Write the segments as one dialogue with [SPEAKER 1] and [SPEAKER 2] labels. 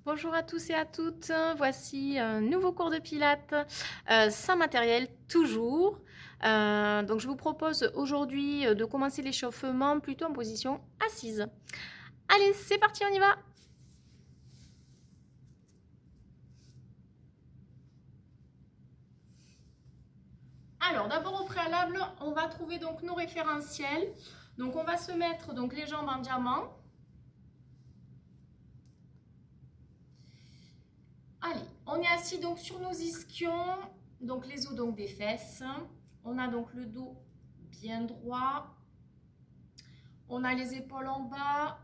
[SPEAKER 1] Bonjour à tous et à toutes, voici un nouveau cours de pilates sans matériel toujours. Donc je vous propose aujourd'hui de commencer l'échauffement plutôt en position assise. Allez, c'est parti, on y va. Alors d'abord au préalable, on va trouver donc nos référentiels. Donc on va se mettre donc les jambes en diamant. Allez, on est assis donc sur nos ischions, donc les os donc des fesses. On a donc le dos bien droit. On a les épaules en bas,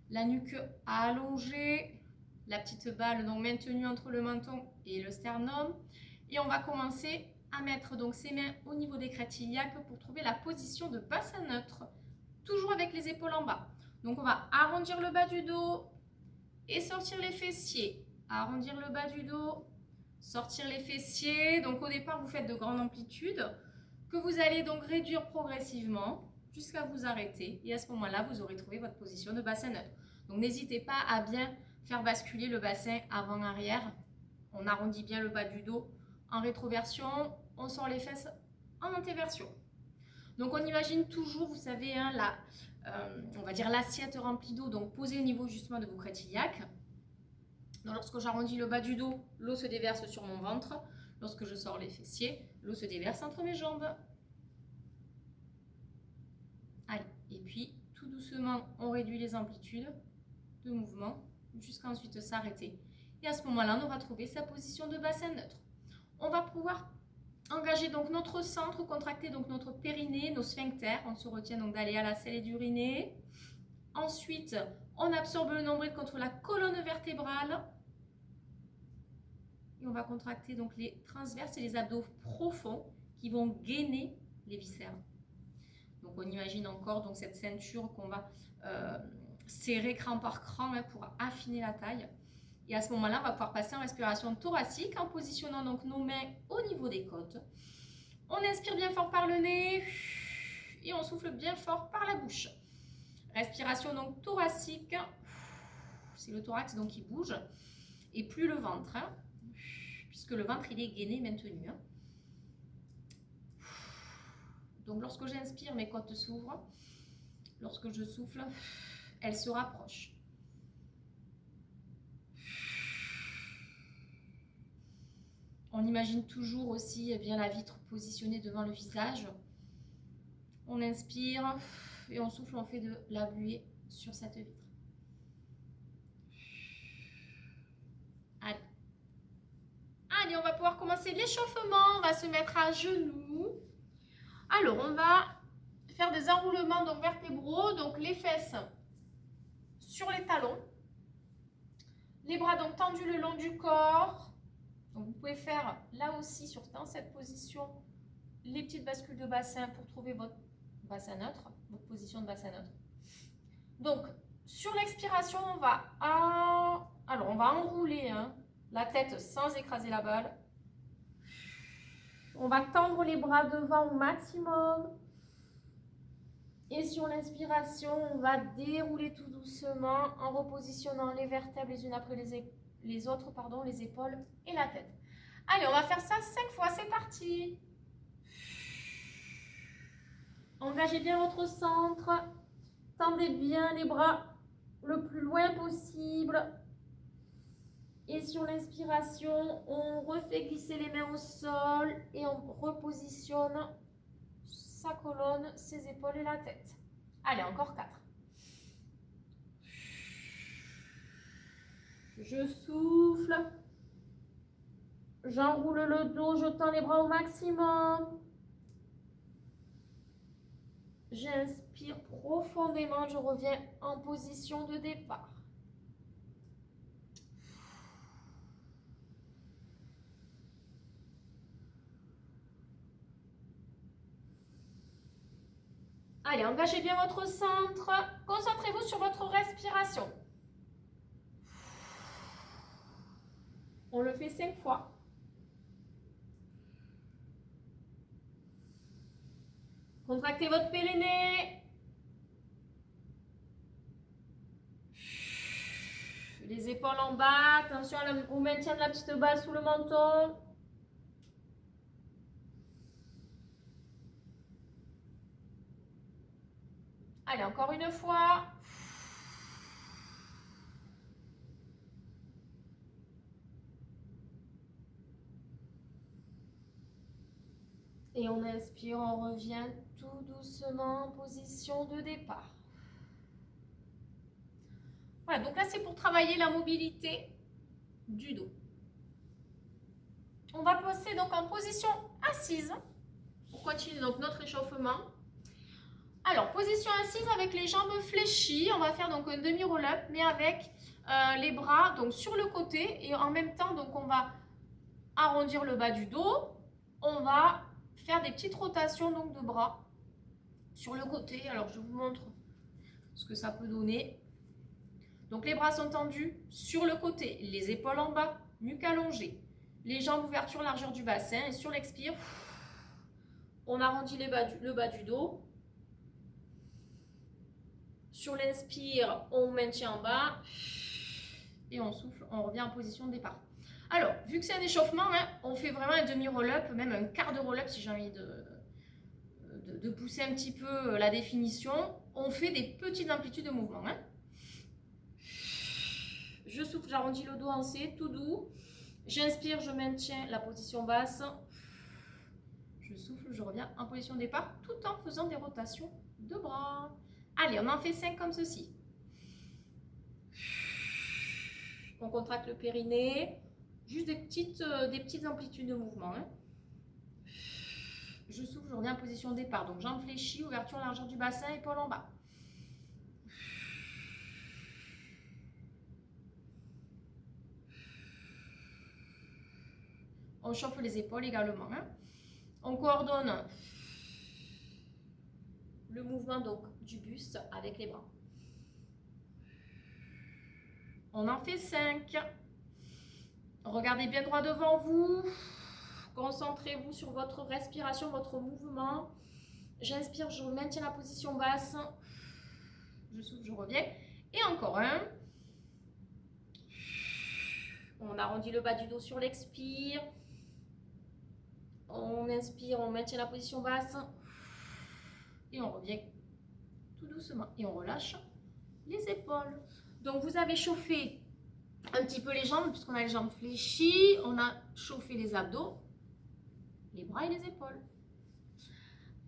[SPEAKER 1] la nuque allongée, la petite balle donc maintenue entre le menton et le sternum. Et on va commencer à mettre donc ses mains au niveau des crêtes iliaques pour trouver la position de bassin neutre, toujours avec les épaules en bas. Donc on va arrondir le bas du dos et sortir les fessiers. Arrondir le bas du dos, sortir les fessiers. Donc au départ, vous faites de grandes amplitudes que vous allez donc réduire progressivement jusqu'à vous arrêter. Et à ce moment-là, vous aurez trouvé votre position de bassin neutre. Donc n'hésitez pas à bien faire basculer le bassin avant-arrière. On arrondit bien le bas du dos en rétroversion. On sort les fesses en antéversion. Donc on imagine toujours, vous savez, hein, on va dire l'assiette remplie d'eau, donc posée au niveau justement de vos crêtes iliaques. Donc, lorsque j'arrondis le bas du dos, l'eau se déverse sur mon ventre. Lorsque je sors les fessiers, l'eau se déverse entre mes jambes. Allez, et puis tout doucement, on réduit les amplitudes de mouvement jusqu'à ensuite s'arrêter. Et à ce moment-là, on va trouver sa position de bassin neutre. On va pouvoir engager donc notre centre, contracter donc notre périnée, nos sphincters. On se retient donc d'aller à la selle et d'uriner. Ensuite, on absorbe le nombril contre la colonne vertébrale. Et on va contracter donc les transverses et les abdos profonds qui vont gainer les viscères. Donc on imagine encore donc cette ceinture qu'on va serrer cran par cran pour affiner la taille. Et à ce moment-là, on va pouvoir passer en respiration thoracique en positionnant donc nos mains au niveau des côtes. On inspire bien fort par le nez et on souffle bien fort par la bouche. Respiration donc thoracique, c'est le thorax donc qui bouge et plus le ventre, puisque le ventre il est gainé maintenu. Donc lorsque j'inspire, mes côtes s'ouvrent. Lorsque je souffle, elles se rapprochent. On imagine toujours aussi bien la vitre positionnée devant le visage. On inspire et on souffle, on fait de la buée sur cette vitre. Allez. Allez, on va pouvoir commencer l'échauffement. On va se mettre à genoux. Alors, on va faire des enroulements donc vertébraux, donc les fesses sur les talons, les bras donc tendus le long du corps. Donc vous pouvez faire là aussi dans cette position les petites bascules de bassin pour trouver votre bassin neutre, votre position de bassin neutre. Donc sur l'expiration, on va enrouler la tête sans écraser la balle. On va tendre les bras devant au maximum. Et sur l'inspiration, on va dérouler tout doucement en repositionnant les vertèbres les unes après les autres, les épaules et la tête. Allez, on va faire ça 5 fois, c'est parti. Engagez bien votre centre, tendez bien les bras le plus loin possible. Et sur l'inspiration, on refait glisser les mains au sol et on repositionne sa colonne, ses épaules et la tête. Allez, encore 4. Je souffle. J'enroule le dos, je tends les bras au maximum. J'inspire profondément, je reviens en position de départ. Allez, engagez bien votre centre. Concentrez-vous sur votre respiration. On le fait 5 fois. Contractez votre périnée. Les Les épaules en bas. Attention au maintien de la petite balle sous le menton. Allez, encore une fois. Et on inspire, on revient tout doucement en position de départ. Voilà, donc là c'est pour travailler la mobilité du dos. On va passer donc en position assise pour continuer donc notre échauffement. Alors, position assise avec les jambes fléchies, on va faire donc un demi-roll-up, mais avec les bras donc sur le côté et en même temps donc on va arrondir le bas du dos. On va faire des petites rotations donc de bras sur le côté. Alors, je vous montre ce que ça peut donner. Donc, les bras sont tendus sur le côté, les épaules en bas, nuque allongée, les jambes ouverture largeur du bassin et sur l'expire, on arrondit le bas du dos. Sur l'inspire, on maintient en bas et on souffle, on revient en position de départ. Alors, vu que c'est un échauffement, hein, on fait vraiment un demi-roll-up, même un quart de roll-up si j'ai envie de pousser un petit peu la définition. On fait des petites amplitudes de mouvement. Hein. Je souffle, j'arrondis le dos en C, tout doux. J'inspire, je maintiens la position basse. Je souffle, je reviens en position de départ tout en faisant des rotations de bras. Allez, on en fait 5 comme ceci. On contracte le périnée. Juste des petites amplitudes de mouvement. Hein. Je souffle, je reviens en position de départ. Donc, jambes fléchies, ouverture largeur du bassin, épaules en bas. On chauffe les épaules également. Hein. On coordonne le mouvement donc, du buste avec les bras. On en fait 5. Regardez bien droit devant vous. Concentrez-vous sur votre respiration, votre mouvement. J'inspire, je maintiens la position basse. Je souffle, je reviens. Et encore un. On arrondit le bas du dos sur l'expire. On inspire, on maintient la position basse. Et on revient tout doucement. Et on relâche les épaules. Donc vous avez chauffé un petit peu les jambes, puisqu'on a les jambes fléchies. On a chauffé les abdos, les bras et les épaules.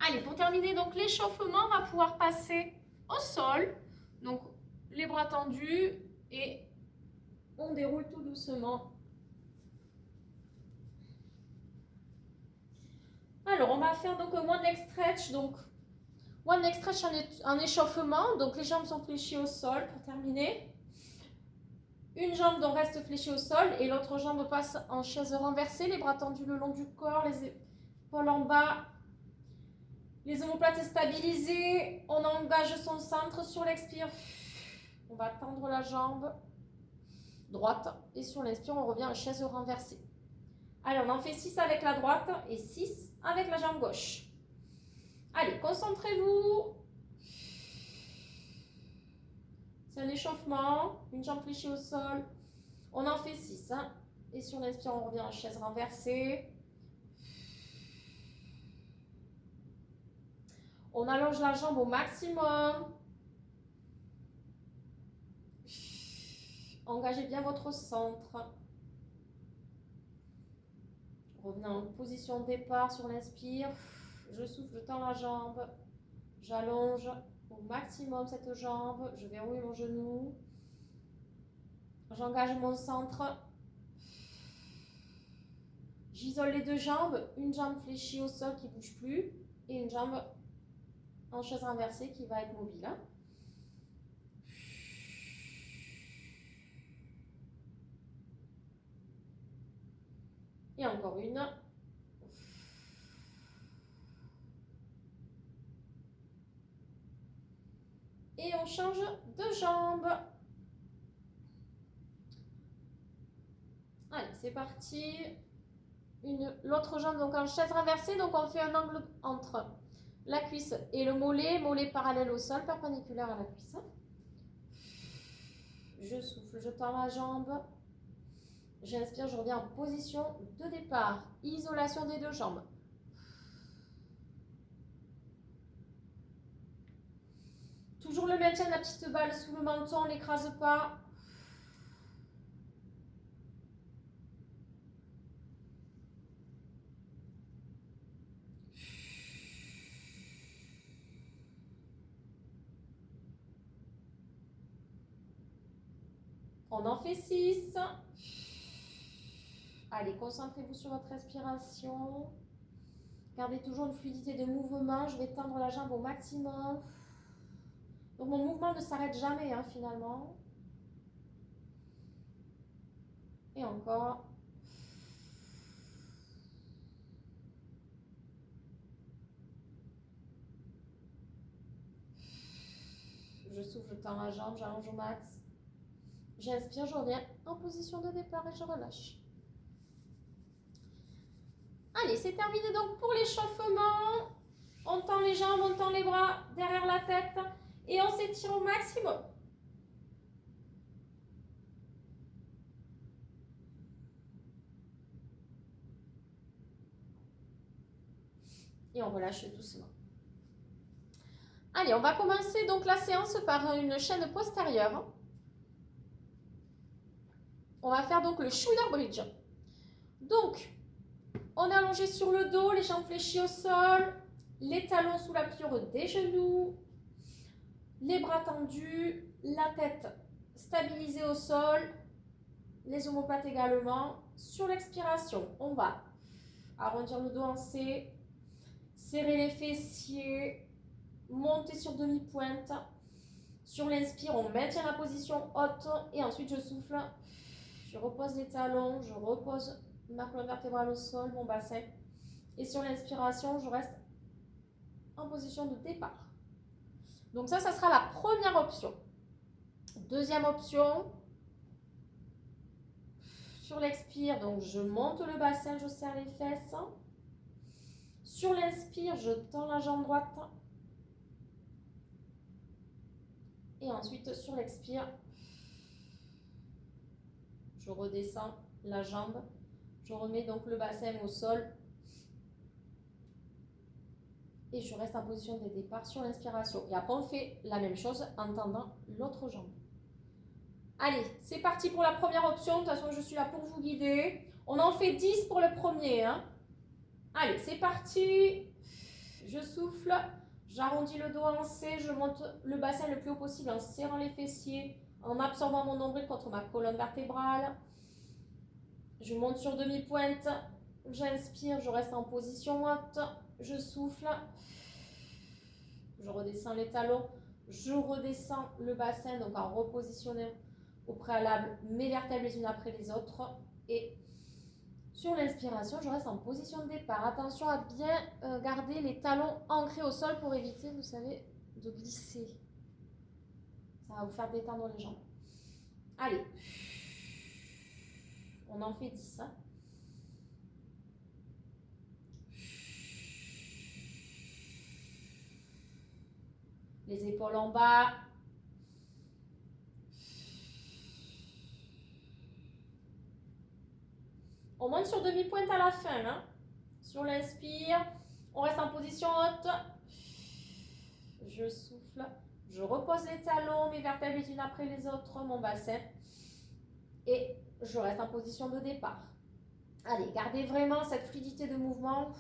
[SPEAKER 1] Allez, pour terminer donc l'échauffement, on va pouvoir passer au sol. Donc les bras tendus et on déroule tout doucement. Alors, on va faire donc un one leg stretch. Donc, one leg stretch en échauffement. Donc, les jambes sont fléchies au sol pour terminer. Une jambe donc reste fléchie au sol et l'autre jambe passe en chaise renversée. Les bras tendus le long du corps, les épaules en bas. Les omoplates stabilisées. On engage son centre sur l'expire. On va tendre la jambe droite et sur l'inspire, on revient en chaise renversée. Allez, on en fait 6 avec la droite et 6 avec la jambe gauche. Allez, concentrez-vous. C'est un échauffement, une jambe fléchie au sol. On en fait 6. Hein. Et sur l'inspire, on revient en chaise renversée. On allonge la jambe au maximum. Engagez bien votre centre. Revenez en position de départ sur l'inspire. Je souffle, je tends la jambe. J'allonge au maximum cette jambe. Je verrouille mon genou. J'engage mon centre. J'isole les deux jambes. Une jambe fléchie au sol qui ne bouge plus. Et une jambe en chaise renversée qui va être mobile. Et encore une. Et on change de jambe. Allez, c'est parti. L'autre jambe donc en chaise renversée. Donc on fait un angle entre la cuisse et le mollet. Mollet parallèle au sol, perpendiculaire à la cuisse.
[SPEAKER 2] Je souffle, je tends la jambe. J'inspire, je reviens en position de départ. Isolation des deux jambes. Toujours le maintien de la petite balle sous le menton, on n'écrase pas. On en fait 6. Allez, concentrez-vous sur votre respiration. Gardez toujours une fluidité de mouvement. Je vais tendre la jambe au maximum. Donc mon mouvement ne s'arrête jamais hein, finalement. Et encore. Je souffle, je tends la jambe, j'allonge au max. J'inspire, je reviens en position de départ et je relâche. Allez, c'est terminé donc pour l'échauffement. On tend les jambes, on tend les bras derrière la tête et on s'étire au maximum. Et on relâche doucement. Allez, on va commencer donc la séance par une chaîne postérieure. On va faire donc le shoulder bridge. Donc, on est allongé sur le dos, les jambes fléchies au sol, les talons sous la pliure des genoux, les bras tendus, la tête stabilisée au sol, les omoplates également. Sur l'expiration, on va arrondir le dos en C, serrer les fessiers, monter sur demi-pointe. Sur l'inspire, on maintient la position haute et ensuite je souffle. Je repose les talons, je repose ma colonne vertébrale au sol, mon bassin. Et sur l'inspiration, je reste en position de départ. Donc ça sera la première option. Deuxième option, sur l'expire, donc je monte le bassin, je serre les fesses. Sur l'inspire, je tends la jambe droite. Et ensuite, sur l'expire, je redescends la jambe. Je remets donc le bassin au sol. Et je reste en position de départ sur l'inspiration. Et après, on fait la même chose en tendant l'autre jambe. Allez, c'est parti pour la première option. De toute façon, je suis là pour vous guider. On en fait 10 pour le premier. Hein. Allez, c'est parti. Je souffle. J'arrondis le dos en C. Je monte le bassin le plus haut possible en serrant les fessiers, en absorbant mon nombril contre ma colonne vertébrale. Je monte sur demi-pointe. J'inspire. Je reste en position haute. Je souffle. Je redescends les talons. Je redescends le bassin, donc en repositionnant au préalable mes vertèbres les unes après les autres. Et sur l'inspiration, je reste en position de départ. Attention à bien garder les talons ancrés au sol pour éviter, vous savez, de glisser. Ça va vous faire détendre les jambes. Allez. On en fait 10. Hein. Les épaules en bas. On monte sur demi-pointe à la fin. Hein. Sur l'inspire, on reste en position haute. Je souffle. Je repose les talons, mes vertèbres les unes après les autres, mon bassin. Et je reste en position de départ. Allez, gardez vraiment cette fluidité de mouvement.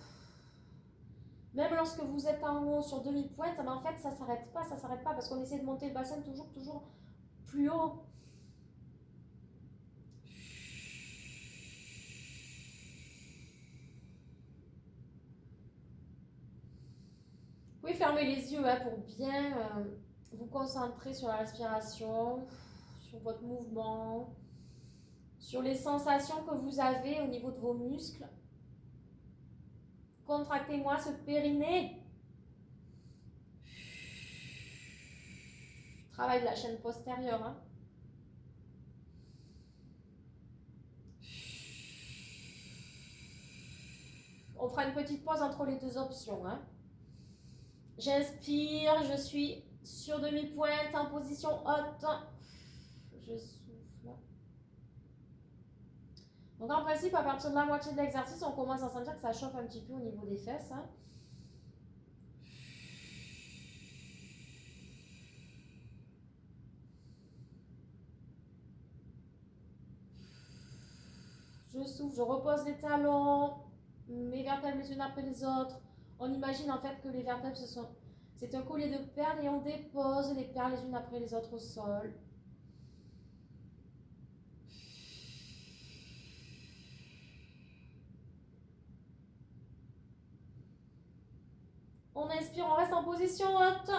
[SPEAKER 2] Même lorsque vous êtes en haut sur demi-pointe, mais en fait, ça ne s'arrête pas, parce qu'on essaie de monter le bassin toujours plus haut. Vous pouvez fermer les yeux hein, pour bien vous concentrer sur la respiration, sur votre mouvement, sur les sensations que vous avez au niveau de vos muscles. Contractez-moi ce périnée. Travail de la chaîne postérieure. Hein. On fera une petite pause entre les deux options. Hein. J'inspire, je suis sur demi-pointe en position haute. Je souffle. Donc en principe, à partir de la moitié de l'exercice, on commence à sentir que ça chauffe un petit peu au niveau des fesses. Hein. Je souffle, je repose les talons, mes vertèbres les unes après les autres. On imagine en fait que les vertèbres, c'est un collier de perles et on dépose les perles les unes après les autres au sol. On inspire, on reste en position haute.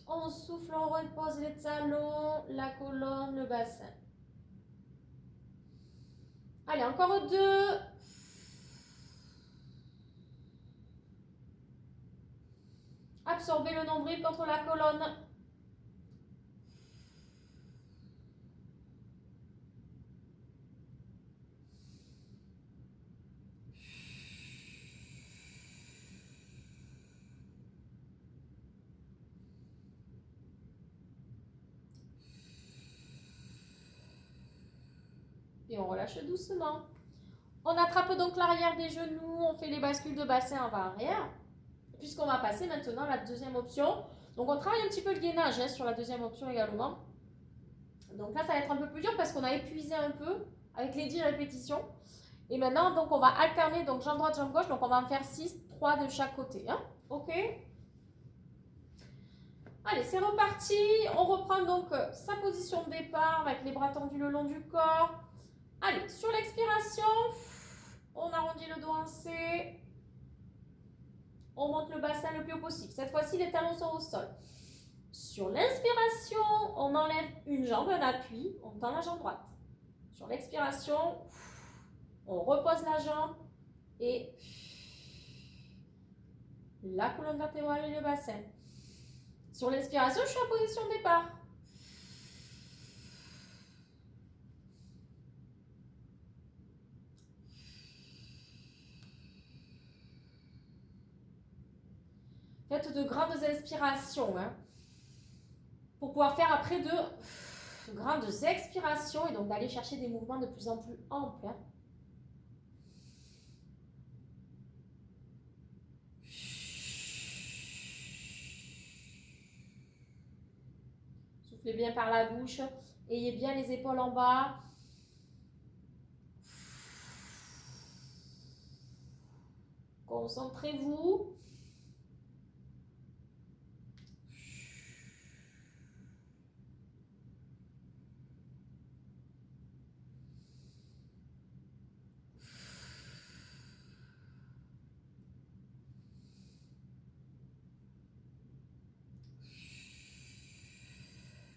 [SPEAKER 2] On souffle, on repose les talons, la colonne, le bassin. Allez, encore 2. Absorbez le nombril contre la colonne. Et on relâche doucement. On attrape donc l'arrière des genoux, on fait les bascules de bassin avant-arrière. Puisqu'on va passer maintenant à la deuxième option. Donc on travaille un petit peu le gainage hein, sur la deuxième option également. Donc là ça va être un peu plus dur parce qu'on a épuisé un peu avec les 10 répétitions. Et maintenant donc on va alterner donc jambe droite, jambe gauche. Donc on va en faire 6, 3 de chaque côté. Hein. Ok. Allez, c'est reparti. On reprend donc sa position de départ avec les bras tendus le long du corps. Allez, sur l'expiration, on arrondit le dos en C. On monte le bassin le plus haut possible. Cette fois-ci, les talons sont au sol. Sur l'inspiration, on enlève une jambe, un appui. On tend la jambe droite. Sur l'expiration, on repose la jambe et la colonne vertébrale et le bassin. Sur l'inspiration, je suis en position de départ. Faites de grandes inspirations hein, pour pouvoir faire après de grandes expirations et donc d'aller chercher des mouvements de plus en plus amples. Hein. Soufflez bien par la bouche, ayez bien les épaules en bas. Concentrez-vous.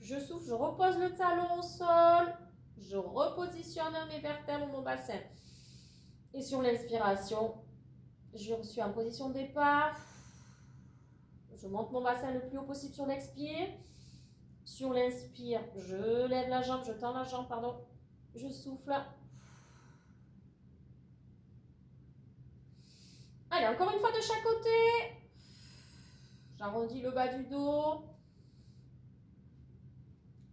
[SPEAKER 2] Je souffle, je repose le talon au sol. Je repositionne mes vertèbres, mon bassin. Et sur l'inspiration, je suis en position de départ. Je monte mon bassin le plus haut possible sur l'expire. Sur l'inspire, je lève la jambe, je tends la jambe, pardon. Je souffle. Allez, encore une fois de chaque côté. J'arrondis le bas du dos.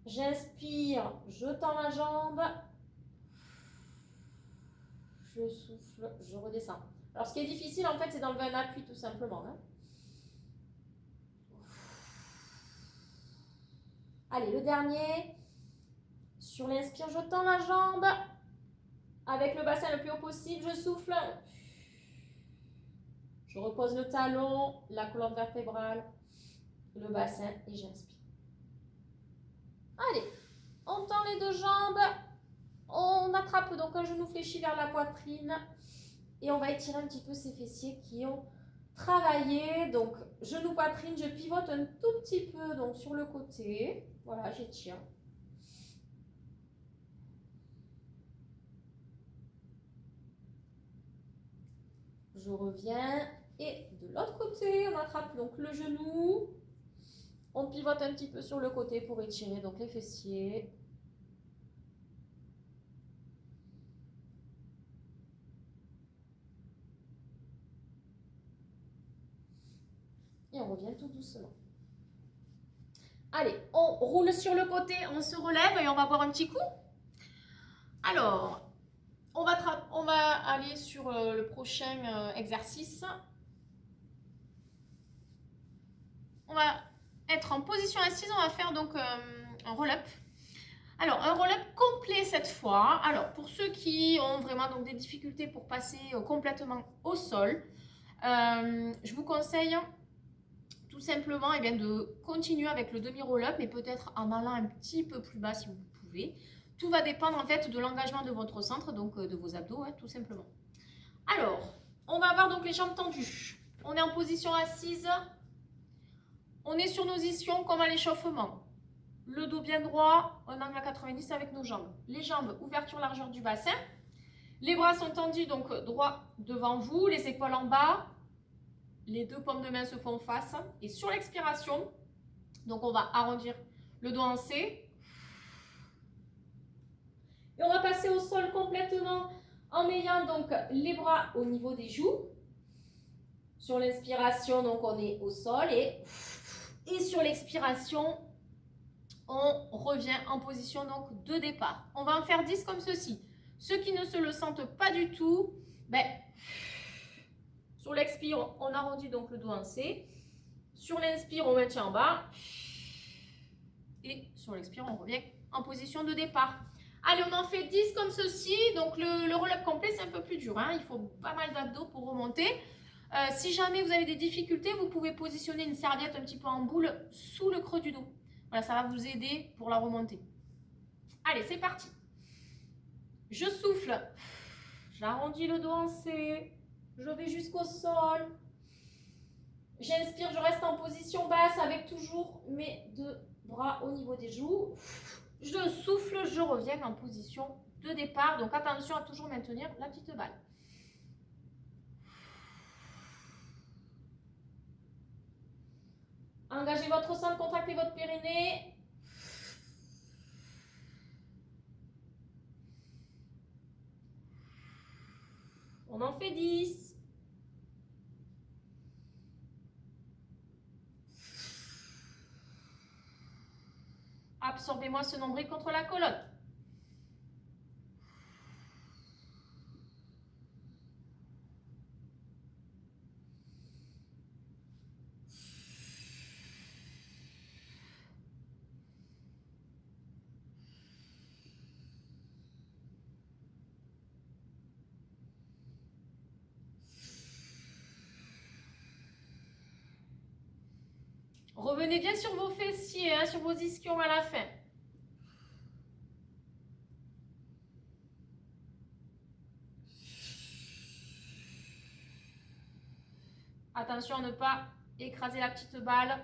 [SPEAKER 2] J'inspire, je tends la jambe. Je souffle, je redescends. Alors, ce qui est difficile, en fait, c'est d'enlever un appui, tout simplement. Hein. Allez, le dernier. Sur l'inspire, je tends la jambe. Avec le bassin le plus haut possible, je souffle. Je repose le talon, la colonne vertébrale, le bassin et j'inspire. Allez, on tend les deux jambes. On attrape donc un genou fléchi vers la poitrine. Et on va étirer un petit peu ces fessiers qui ont travaillé. Donc, genou, poitrine, je pivote un tout petit peu donc, sur le côté. Voilà, j'étire. Je reviens. Et de l'autre côté, on attrape donc le genou. On pivote un petit peu sur le côté pour étirer donc les fessiers. Et on revient tout doucement.
[SPEAKER 1] Allez, on roule sur le côté, on se relève et on va boire un petit coup. Alors, on va aller sur le prochain exercice. On va être en position assise, on va faire donc un roll-up. Alors, un roll-up complet cette fois. Alors, pour ceux qui ont vraiment donc, des difficultés pour passer complètement au sol, je vous conseille tout simplement de continuer avec le demi-roll-up, mais peut-être en allant un petit peu plus bas si vous pouvez. Tout va dépendre en fait de l'engagement de votre centre, donc de vos abdos, tout simplement. Alors, on va avoir donc les jambes tendues. On est en position assise. On est sur nos ischions comme à l'échauffement. Le dos bien droit, un angle à 90 avec nos jambes. Les jambes, ouverture largeur du bassin. Les bras sont tendus, donc droit devant vous, les épaules en bas. Les deux paumes de main se font face. Et sur l'expiration, donc on va arrondir le dos en C. Et on va passer au sol complètement en ayant donc les bras au niveau des joues. Sur l'inspiration, donc on est au sol et sur l'expiration, on revient en position donc de départ. On va en faire 10 comme ceci. Ceux qui ne se le sentent pas du tout, sur l'expire, on arrondit donc le dos en C. Sur l'inspire, on maintient en bas. Et sur l'expire, on revient en position de départ. Allez, on en fait 10 comme ceci. Donc le roll-up complet, c'est un peu plus dur. Il faut pas mal d'abdos pour remonter. Si jamais vous avez des difficultés, vous pouvez positionner une serviette un petit peu en boule sous le creux du dos. Voilà, ça va vous aider pour la remontée. Allez, c'est parti. Je souffle. J'arrondis le dos en C. Je vais jusqu'au sol. J'inspire, je reste en position basse avec toujours mes deux bras au niveau des joues. Je souffle, je reviens en position de départ. Donc attention à toujours maintenir la petite balle. Engagez votre centre, contractez votre périnée. On en fait 10. Absorbez-moi ce nombril contre la colonne. Revenez bien sur vos fessiers, sur vos ischions à la fin. Attention à ne pas écraser la petite balle.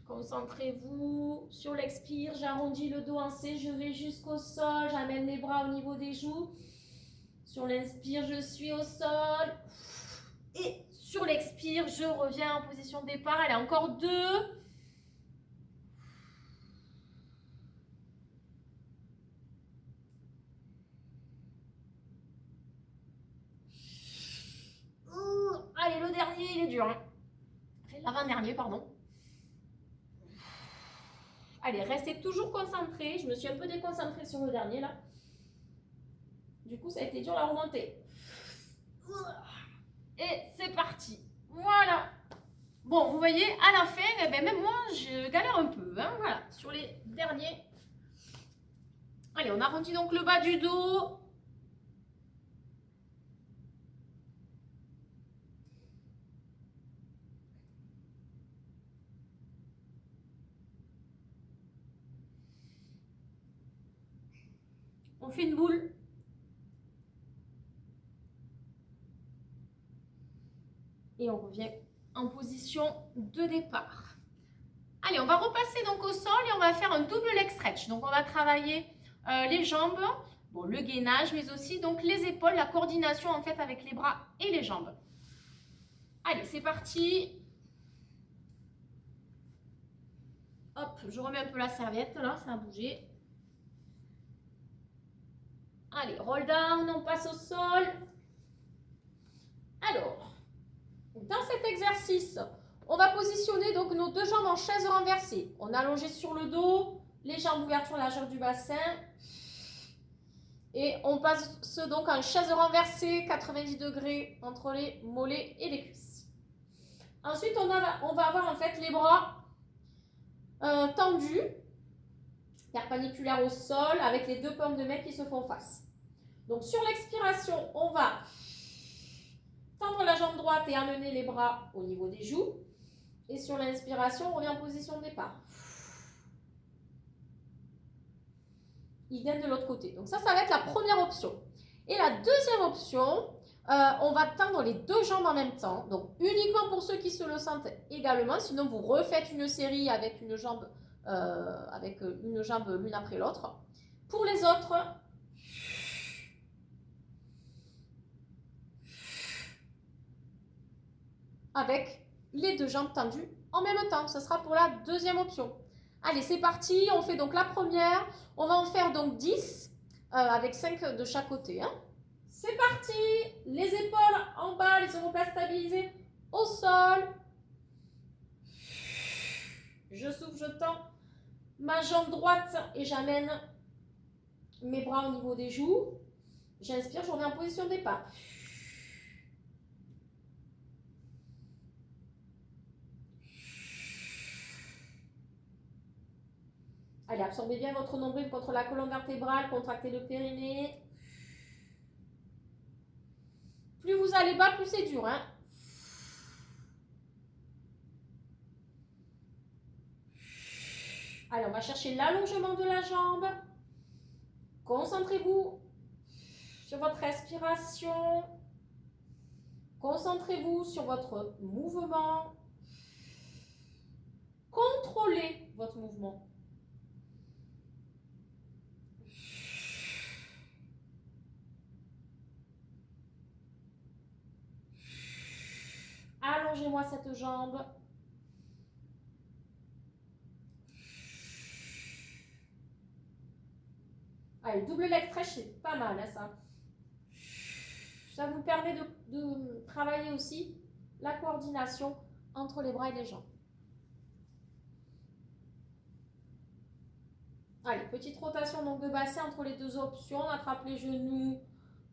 [SPEAKER 1] Concentrez-vous sur l'expire. J'arrondis le dos en C, je vais jusqu'au sol. J'amène les bras au niveau des joues. Sur l'inspire, je suis au sol. Et sur l'expire, je reviens en position de départ. Allez, encore 2. Allez, le dernier, il est dur. L'avant-dernier, pardon. Allez, restez toujours concentrés. Je me suis un peu déconcentrée sur le dernier, là. Du coup, ça a été dur la remontée. Et c'est parti. Voilà. Bon, vous voyez, à la fin, même moi, je galère un peu. Voilà, sur les derniers. Allez, on arrondit donc le bas du dos. On fait une boule. Et on revient en position de départ. Allez, on va repasser donc au sol et on va faire un double leg stretch. Donc, on va travailler les jambes, bon, le gainage, mais aussi donc les épaules, la coordination en fait avec les bras et les jambes. Allez, c'est parti. Hop, je remets un peu la serviette, là, ça a bougé. Allez, roll down, on passe au sol. Alors, dans cet exercice,
[SPEAKER 2] On va positionner donc nos deux jambes en chaise renversée. On est allongé sur le dos, les jambes ouvertes sur la largeur du bassin. Et on passe donc en chaise renversée, 90 degrés entre les mollets et les cuisses. Ensuite, on va avoir en fait les bras tendus, perpendiculaires au sol, avec les deux paumes de main qui se font face. Donc sur l'expiration, on va tendre la jambe droite et amener les bras au niveau des joues. Et sur l'inspiration, on revient en position de départ. Idem de l'autre côté. Donc ça va être la première option. Et la deuxième option, on va tendre les deux jambes en même temps. Donc uniquement pour ceux qui se le sentent également. Sinon, vous refaites une série avec une jambe l'une après l'autre. Pour les autres, avec les deux jambes tendues en même temps. Ce sera pour la deuxième option. Allez, c'est parti. On fait donc la première. On va en faire donc 10 avec 5 de chaque côté. Hein. C'est parti. Les épaules en bas, les omoplates stabilisées au sol. Je souffle, je tends ma jambe droite et j'amène mes bras au niveau des joues. J'inspire, je reviens en position de départ. Allez, absorbez bien votre nombril contre la colonne vertébrale, contractez le périnée. Plus vous allez bas, plus c'est dur. Hein. Allez, on va chercher l'allongement de la jambe. Concentrez-vous sur votre respiration. Concentrez-vous sur votre mouvement. Contrôlez votre mouvement. Allongez-moi cette jambe. Allez, double leg stretch, c'est pas mal, hein, ça. Ça vous permet de travailler aussi la coordination entre les bras et les jambes. Allez, petite rotation donc de bassin entre les deux options. On attrape les genoux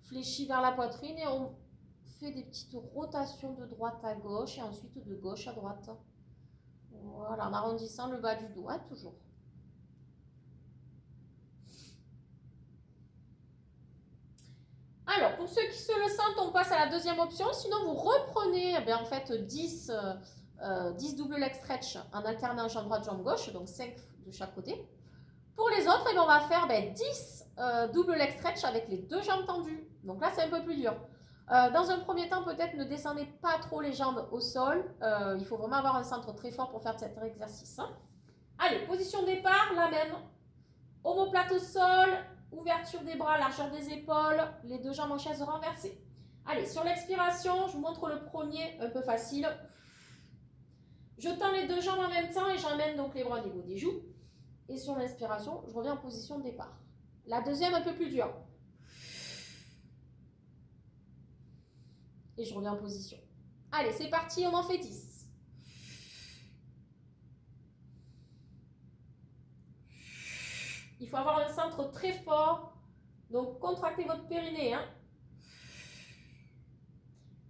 [SPEAKER 2] fléchis vers la poitrine et on fait des petites rotations de droite à gauche et ensuite de gauche à droite. Voilà, en arrondissant le bas du dos, hein, toujours. Alors, pour ceux qui se le sentent, on passe à la deuxième option. Sinon, vous reprenez en fait 10 double leg stretch en alternant jambe droite, jambe gauche, donc 5 de chaque côté. Pour les autres, on va faire 10 double leg stretch avec les deux jambes tendues. Donc là, c'est un peu plus dur. Dans un premier temps, peut-être ne descendez pas trop les jambes au sol. Il faut vraiment avoir un centre très fort pour faire cet exercice. Hein. Allez, position de départ, la même. Omoplate au sol, ouverture des bras, largeur des épaules, les deux jambes en chaise renversée. Allez, sur l'expiration, je vous montre le premier, un peu facile. Je tends les deux jambes en même temps et j'emmène donc les bras au niveau des joues. Et sur l'inspiration, je reviens en position de départ. La deuxième, un peu plus dure. Et je reviens en position. Allez, c'est parti, on en fait 10. Il faut avoir un centre très fort. Donc, contractez votre périnée. Hein.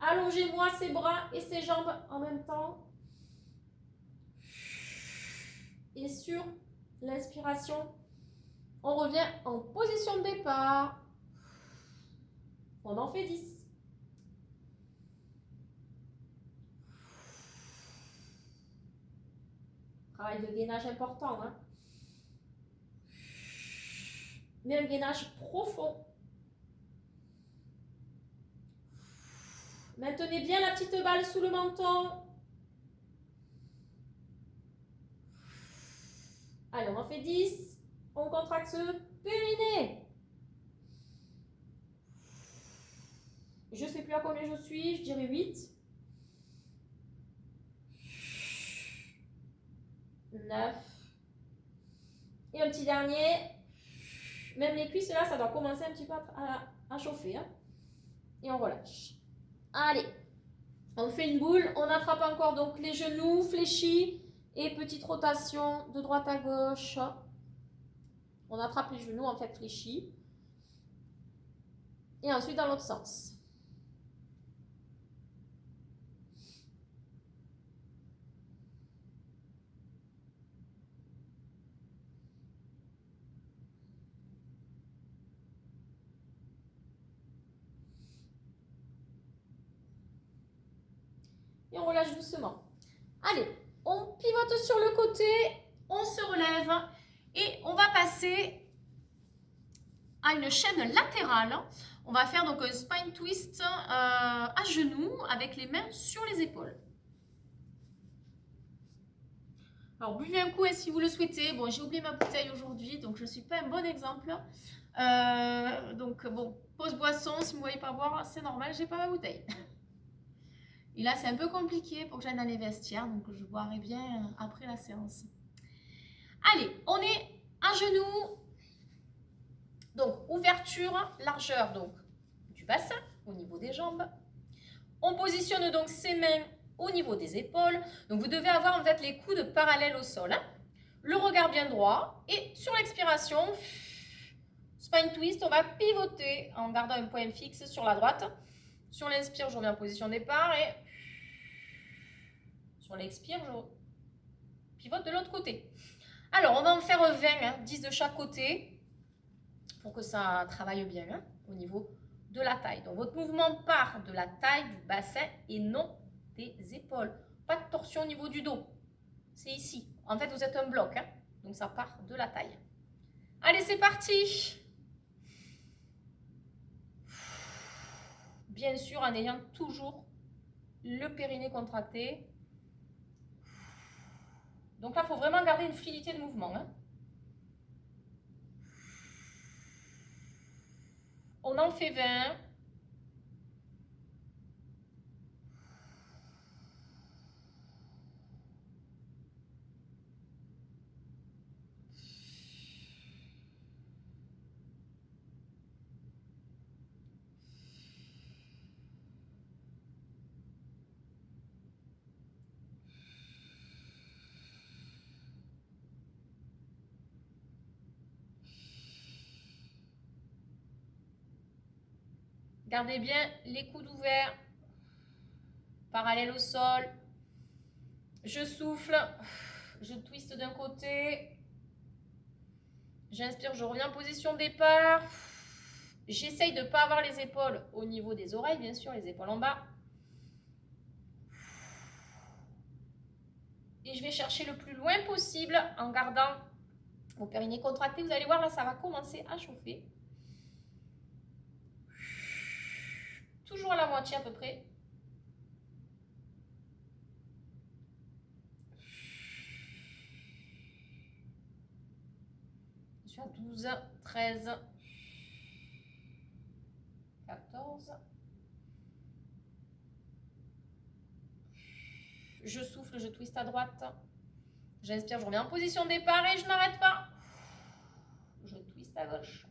[SPEAKER 2] Allongez-moi ses bras et ses jambes en même temps. Et sur l'inspiration, on revient en position de départ. On en fait 10. Travail de gainage important. Hein. Mais un gainage profond. Maintenez bien la petite balle sous le menton. Allez, on en fait 10. On contracte ce périnée. Je ne sais plus à combien je suis, je dirais 8. 9. Et un petit dernier. Même les cuisses là, ça doit commencer un petit peu à chauffer. Hein. Et on relâche. Allez. On fait une boule, on attrape encore donc les genoux fléchis et petite rotation de droite à gauche. On attrape les genoux en fait fléchis. Et ensuite dans l'autre sens. Et on relâche doucement. Allez, on pivote sur le côté,
[SPEAKER 1] on se relève et on va passer à une chaîne latérale. On va faire donc un spine twist à genoux avec les mains sur les épaules. Alors buvez un coup si vous le souhaitez. Bon, j'ai oublié ma bouteille aujourd'hui, donc je ne suis pas un bon exemple. Donc bon, pause boisson, si vous ne voyez pas boire, c'est normal, j'ai pas ma bouteille. Et là, c'est un peu compliqué pour que j'aille dans les vestiaires, donc je boirai bien après la séance. Allez, on est à genoux. Donc, ouverture, largeur donc, du bassin au niveau des jambes. On positionne donc ses mains au niveau des épaules. Donc, vous devez avoir en fait les coudes parallèles au sol. Hein. Le regard bien droit. Et sur l'expiration, spine twist, on va pivoter en gardant un point fixe sur la droite. Sur l'inspire, je reviens en position départ et sur l'expire, je pivote de l'autre côté. Alors, on va en faire 20, hein, 10 de chaque côté pour que ça travaille bien hein, au niveau de la taille. Donc, votre mouvement part de la taille, du bassin et non des épaules. Pas de torsion au niveau du dos. C'est ici. En fait, vous êtes un bloc. Hein, donc, ça part de la taille. Allez, c'est parti. Bien sûr, en ayant toujours le périnée contracté. Donc là, il faut vraiment garder une fluidité de mouvement. Hein. On en fait 20. Gardez bien les coudes ouverts, parallèles au sol. Je souffle, je twiste d'un côté. J'inspire, je reviens en position de départ. J'essaye de ne pas avoir les épaules au niveau des oreilles, bien sûr, les épaules en bas. Et je vais chercher le plus loin possible en gardant vos périnées contractés. Vous allez voir, là, ça va commencer à chauffer. Toujours à la moitié à peu près. Je suis à 12, 13, 14. Je souffle, je twiste à droite. J'inspire, je reviens en position de départ et je n'arrête pas. Je twiste à gauche.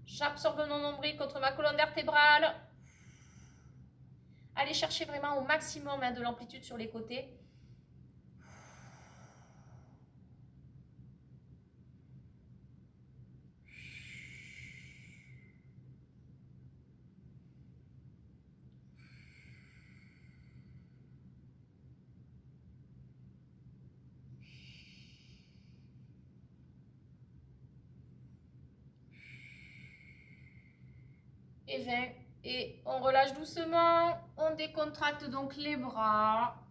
[SPEAKER 1] J'absorbe mon nombril contre ma colonne vertébrale. Allez chercher vraiment au maximum hein, de l'amplitude sur les côtés. Et 20. Et on relâche doucement. On décontracte donc les bras.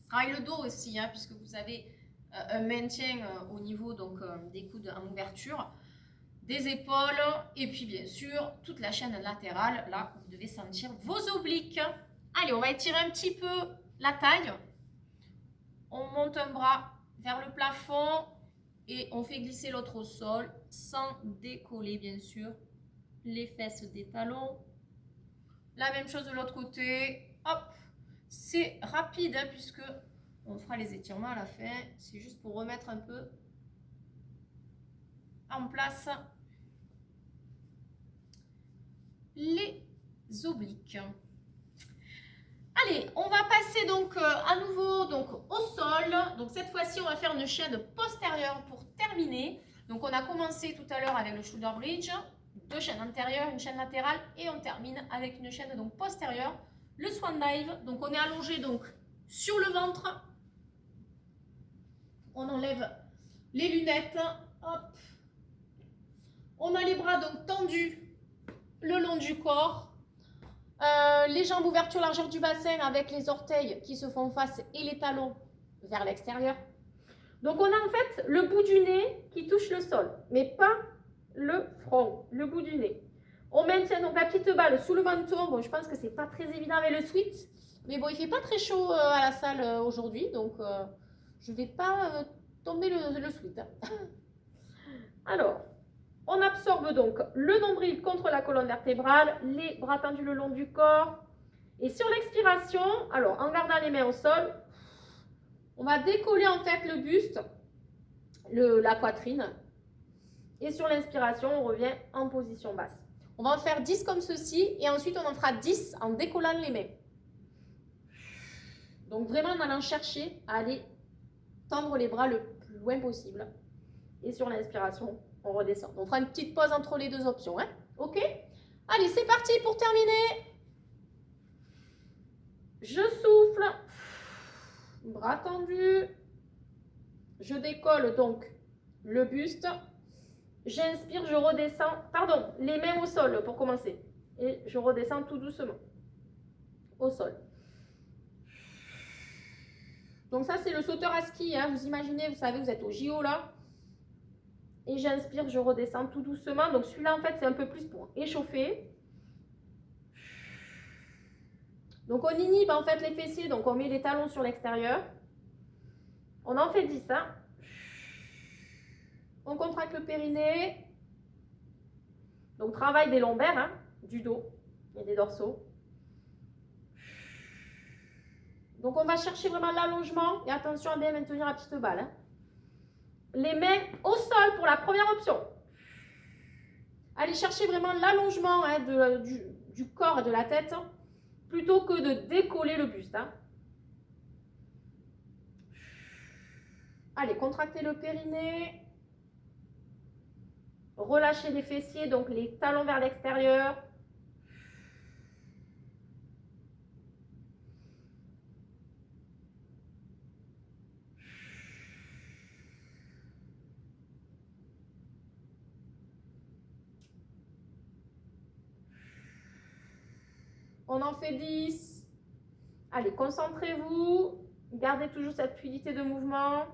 [SPEAKER 1] Travaille le dos aussi, hein, puisque vous avez un maintien au niveau donc, des coudes en ouverture, des épaules, et puis bien sûr, toute la chaîne latérale. Là, vous devez sentir vos obliques. Allez, on va étirer un petit peu la taille. On monte un bras vers le plafond et on fait glisser l'autre au sol sans décoller, bien sûr, les fesses des talons. La même chose de l'autre côté. Hop, c'est rapide hein, puisque on fera les étirements à la fin. C'est juste pour remettre un peu en place les obliques. Allez, on va passer donc à nouveau donc, au sol. Donc cette fois-ci, on va faire une chaîne postérieure pour terminer. Donc on a commencé tout à l'heure avec le shoulder bridge, 2 chaînes antérieures, une chaîne latérale et on termine avec une chaîne donc postérieure, le swan dive. Donc on est allongé donc sur le ventre. On enlève les lunettes. Hop. On a les bras donc tendus le long du corps. Les jambes ouverture largeur du bassin avec les orteils qui se font face et les talons vers l'extérieur. Donc on a en fait le bout du nez qui touche le sol, mais pas le front, le bout du nez. On maintient donc la petite balle sous le menton. Bon, je pense que c'est pas très évident avec le sweat, mais bon, il fait pas très chaud à la salle aujourd'hui, donc je vais pas tomber le sweat. Alors, on absorbe donc le nombril contre la colonne vertébrale, les bras tendus le long du corps. Et sur l'expiration, alors en gardant les mains au sol, on va décoller en fait le buste, la poitrine. Et sur l'inspiration, on revient en position basse. On va en faire 10 comme ceci et ensuite on en fera 10 en décollant les mains. Donc vraiment en allant chercher à aller tendre les bras le plus loin possible. Et sur l'inspiration, on redescend. On fera une petite pause entre les deux options. Hein? Ok? Allez, c'est parti pour terminer. Je souffle. Bras tendus. Je décolle donc le buste. J'inspire, je redescends. Pardon, les mains au sol pour commencer. Et je redescends tout doucement au sol. Donc ça, c'est le sauteur à ski. Hein. Vous imaginez, vous savez, vous êtes au JO là. Et j'inspire, je redescends tout doucement. Donc celui-là, en fait, c'est un peu plus pour échauffer. Donc on inhibe en fait les fessiers. Donc on met les talons sur l'extérieur. On en fait 10. Hein. On contracte le périnée. Donc travail des lombaires, hein, du dos et des dorsaux. Donc on va chercher vraiment l'allongement. Et attention à bien maintenir la petite balle. Hein. Les mains au sol pour la première option. Allez chercher vraiment l'allongement hein, du corps et de la tête plutôt que de décoller le buste. Hein. Allez, contractez le périnée. Relâchez les fessiers, donc les talons vers l'extérieur. On en fait 10. Allez, concentrez-vous. Gardez toujours cette fluidité de mouvement.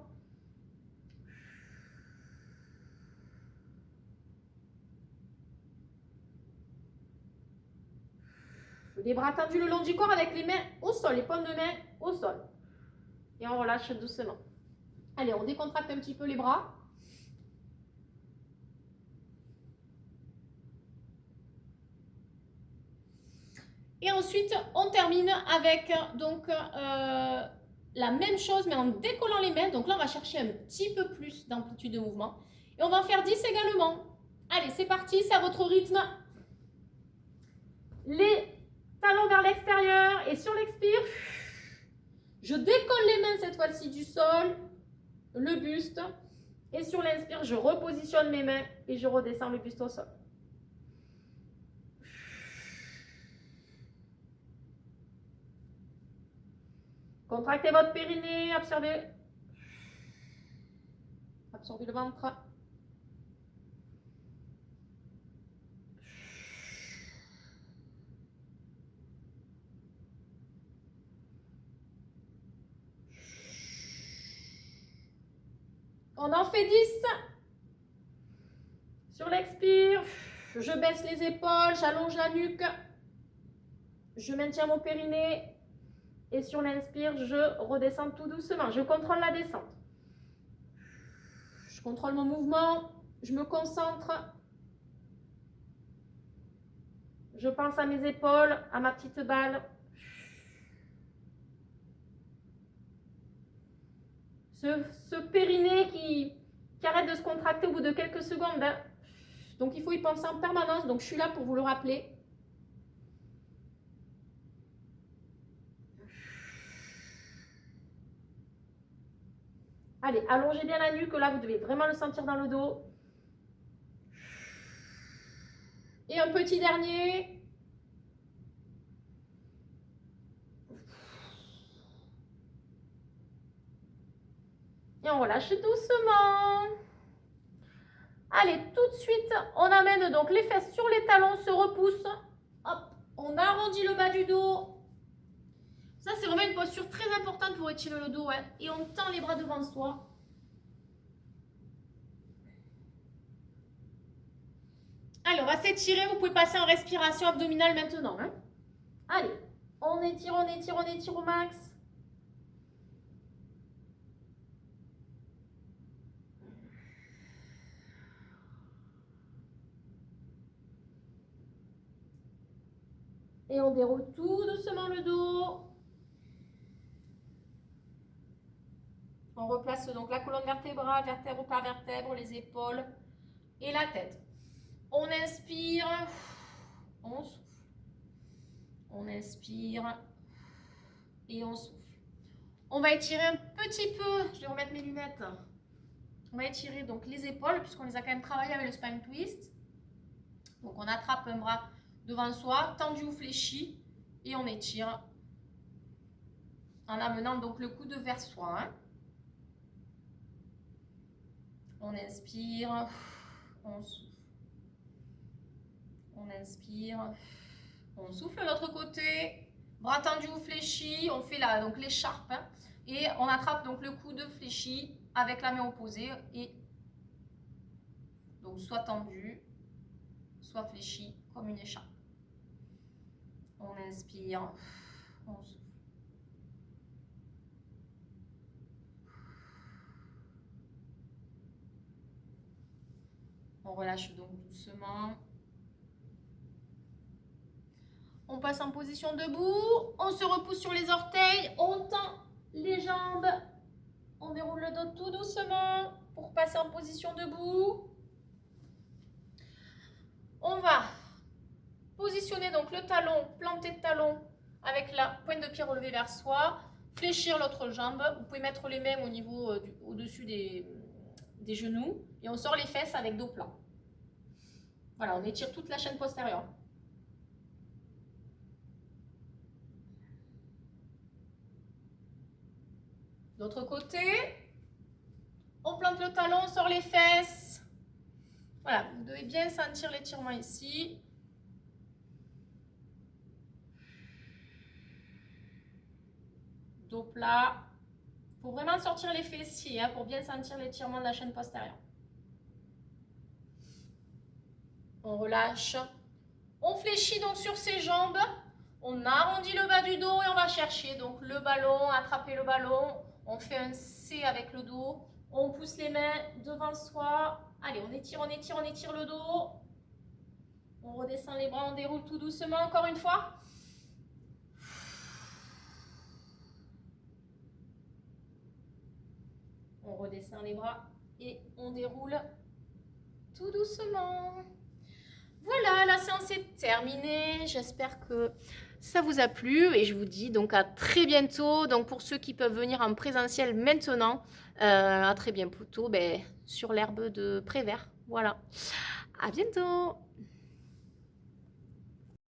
[SPEAKER 1] Les bras tendus le long du corps avec les mains au sol, les paumes de main au sol. Et on relâche doucement. Allez, on décontracte un petit peu les bras. Et ensuite, on termine avec donc, la même chose, mais en décollant les mains. Donc là, on va chercher un petit peu plus d'amplitude de mouvement. Et on va en faire 10 également. Allez, c'est parti, c'est à votre rythme. Les talons vers l'extérieur et sur l'expire, je décolle les mains cette fois-ci du sol, le buste. Et sur l'inspire, je repositionne mes mains et je redescends le buste au sol. Contractez votre périnée, absorbez le ventre. On en fait 10. Sur l'expire, je baisse les épaules, j'allonge la nuque. Je maintiens mon périnée. Et sur l'inspire, je redescends tout doucement. Je contrôle la descente. Je contrôle mon mouvement. Je me concentre. Je pense à mes épaules, à ma petite balle. Ce périnée qui arrête de se contracter au bout de quelques secondes. Hein. Donc il faut y penser en permanence. Donc je suis là pour vous le rappeler.
[SPEAKER 2] Allez, allongez bien la nuque, là, vous devez vraiment le sentir dans le dos. Et un petit dernier. Et on relâche doucement. Allez, tout de suite, on amène donc les fesses sur les talons, se repousse. Hop, on arrondit le bas du dos. Ça, c'est vraiment une posture très importante pour étirer le dos. Hein. Et on tend les bras devant soi. Allez, on va s'étirer. Vous pouvez passer en respiration abdominale maintenant. Hein. Allez, on étire, on étire, on étire au max. Et on déroule tout doucement le dos. On replace donc la colonne vertébrale, vertèbre par vertèbre, les épaules et la tête. On inspire, on souffle. On inspire et on souffle. On va étirer un petit peu, je vais remettre mes lunettes. On va étirer donc les épaules puisqu'on les a quand même travaillées avec le spine twist. Donc on attrape un bras devant soi, tendu ou fléchi et on étire en amenant donc le coude vers soi. Hein. On inspire, on souffle. On inspire, on souffle de l'autre côté, bras tendu ou fléchi, on fait là donc l'écharpe hein, et on attrape donc le coude fléchi avec la main opposée et donc soit tendu, soit fléchi comme une écharpe. On inspire, on souffle. On relâche donc doucement. On passe en position debout, on se repousse sur les orteils, on tend les jambes, on déroule le dos tout doucement pour passer en position debout. On va positionner donc le talon, planter le talon avec la pointe de pied relevée vers soi, fléchir l'autre jambe. Vous pouvez mettre les mains au niveau au-dessus des genoux et on sort les fesses avec dos plat. Voilà, on étire toute la chaîne postérieure. L'autre côté, on plante le talon, on sort les fesses. Voilà, vous devez bien sentir l'étirement ici. Dos plat. Il faut vraiment sortir les fessiers hein, pour bien sentir l'étirement de la chaîne postérieure. On relâche. On fléchit donc sur ses jambes. On arrondit le bas du dos et on va chercher donc le ballon, attraper le ballon. On fait un C avec le dos. On pousse les mains devant soi. Allez, on étire, on étire, on étire le dos. On redescend les bras, on déroule tout doucement encore une fois. On redescend les bras et on déroule tout doucement. Voilà, la séance est terminée. J'espère que ça vous a plu et je vous dis donc à très bientôt. Donc pour ceux qui peuvent venir en présentiel maintenant, à très bientôt sur l'herbe de Prévert. Voilà, à bientôt.